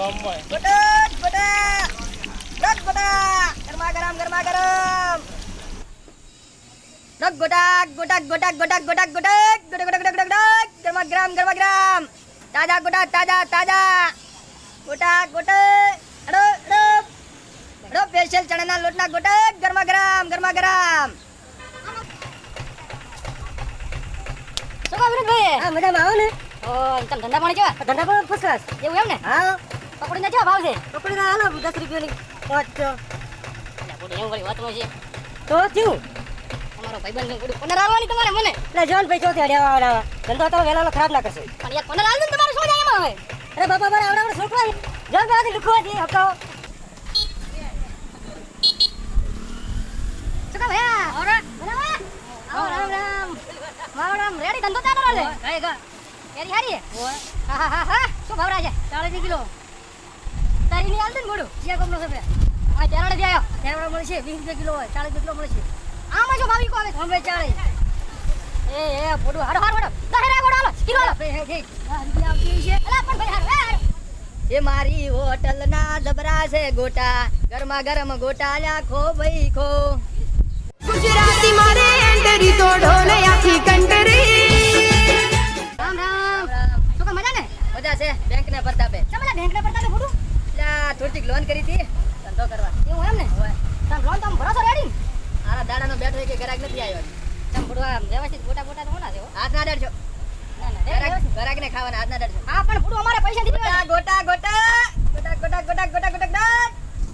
ગામમાં ગોટા ગોટા રગ ગોટા ગરમા ગરમ રગ ગોટા ગોટા ગોટા ગોટા ગોટા ગોટા ગોટા ગરમા ગરમ તાજા ગોટા તાજા ગોટા અડો સ્પેશિયલ ચણાના લોટના ગોટા ગરમા ગરમ શું કહો વિનોદભાઈ? હા મજામાં આવો ને ઓ તમ ધંધા પાણી કેવા? ધંધા પણ ફર્સ્ટ ક્લાસ એવું એમ ને? હા પકોડીના કેવા ભાવ છે? પકોડી ના હાલો 10 રૂપિયાની 5 એટલે બોડી એમ વળી વાતમાં છે. તો થયું તમારો ભાઈબંધ છે બોડી પંદર આલવાની તમારે મને. એટલે જોન ભાઈ ચોથી અડ્યા આવડા ધંધો તો વેલાનો ખરાબ ના કરશે પણ યાર પંદર આલ દે ને તમારે શું જાય એમાં હવે? અરે બાપા મારા આવડા છોકરા જોન ભાઈ લુખવા દી હકાઓ શું કહો ભૈયા? ઓરા બરાબર. આવો રામ. મારો રામ રેડી ધંધો ચાલો રે. કઈ ગા. એરી હારી. ઓય. હા. શું ભાવ છે? 40 કિલો. તારી ની આલ દે ને મોડું. જીયા કોમનો છે બે. આ તેરાડે દે આયો. તેરાડે મળે છે 20 રૂપિયા કિલો હોય 40 કિલો મળે છે. આમાં જો ભાવી કો આવે અમે 40. એ પોડું હાડો. દહેરા ગોડો હાલો. કિલો હાલો. ઠીક. હા રૂપિયા આવતી છે. અલા પણ ભાઈ હાડો. એ મારી હોટલ ના જબરા છે ગોટા ગરમા ગરમ ગોટા લાખો ભાઈ ખો ગુજરાતી મારે એન્ડરી તો ઢોલે આખી કંટરી રામ. શું કા મજા ને? મજા છે બેંક ને પ્રતાપે ચમલા બેંક ને પડતા ફોટું. થોડીક લોન કરી હતી ધંધો કરવા એવું એમ ને? તમ લોન તમ ભરોસો રેડી? આરા દાડાનો બેઠો કે ગ્રાહક નથી આવ્યો તમ ફોટું આમ વ્યવસ્થિત ગોટા તો હોના છે હો. હાથ ના ડરજો ના ગ્રાહક ને ખાવાના હાથ ના ડરજો હા પણ ફોટું અમારે પૈસા દીધા. ગોટા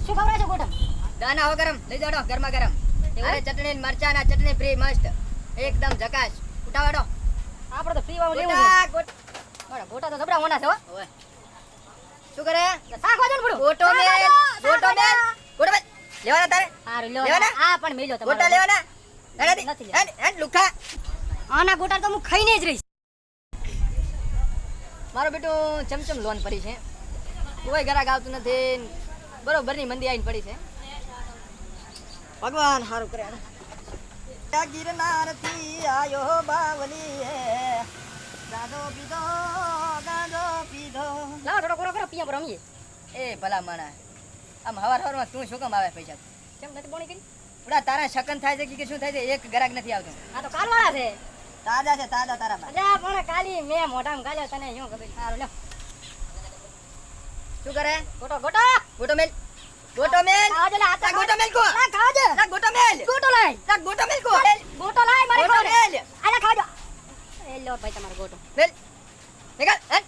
શું ખબર છે ગોટા? દાના હો ગરમ લઈ જાડો ગરમા ગરમ અરે ચટણી ને મરચા ના ચટણી ફ્રી મસ્ત એકદમ ઝકાશ ઉઠાવાડો આપણે તો ફ્રી વાળું લેવું છે. ગોટા તો જબરા હોના છે હો. ઓય શું કરે શાક વાજો ને ફોટું. ગોટો મેલ લેવાના તારે હારું લેવાના? લો. આ પણ મેલ્યો તમારો. ગોટા લેવાના નથી હેડ લુખા આના ગોટા તો હું ખાઈને જ રહીશ. મારો બેટો ચમચમ લોન પડી છે કોઈ ગ્રાહક આવતું નથી બરોબર ની મંદી આવીને પડી છે ભગવાન સારું કરે ગિરનાર થી આયો બાવલી ગાજો પીધો લાવો થોડો કોરો કરો પિયા પર રમીએ. એ ભલા માણા આમ હવારમાં તું શું કામ આવે પૈસા કેમ નથી બોણી કરી? ઉડા તારા શકન થાય છે કે શું થાય છે એક ગ્રાહક નથી આવતું આ તો કાલવાળા છે. તાજા છે તાજા તારા અલ્યા પણ કાલી મેં મોઢામાં ગાલ્યો તને શું ખબર? હારું લ્યો. શું કરે ગોટો ગોટો મેલ ખાવા જો લે આ ગોટો મેલ કો ખાવા જો. ગોટો મેલ ગોટો લાય ગોટો મેલ કો ગોટો લાય મારે ગોટો ખાવા દે. મેલ આલા ખાવા જો. એ લો ભાઈ તમારો ગોટો. મેલ નિકાલ